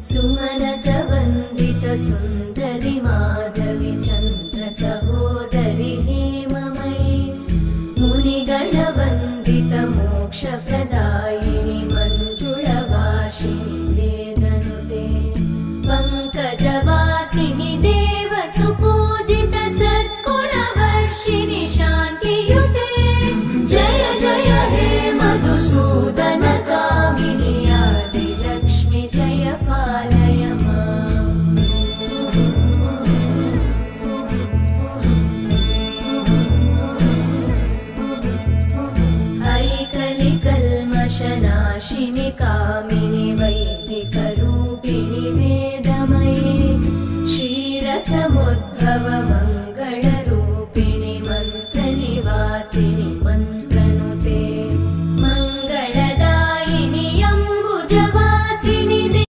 सुमनसवन्दित सुन्दरि माधवि चन्द्र सहोदरि हेममयि मुनिगणवन्दित मोक्षप्रदायिनि मञ्जुळभाषिणि वेदनुते पङ्कजवासिनि देवसुपूजित सद्गुणवर्षिणि शान्तियुते जय जय हे मधुसूदन कामिनि आदिलक्ष्मि जय पालय माम् ऐकलिकल्मषनाशिनि कामिनि वैदिकरूपिणि वेदमये क्षीरसमुद्भव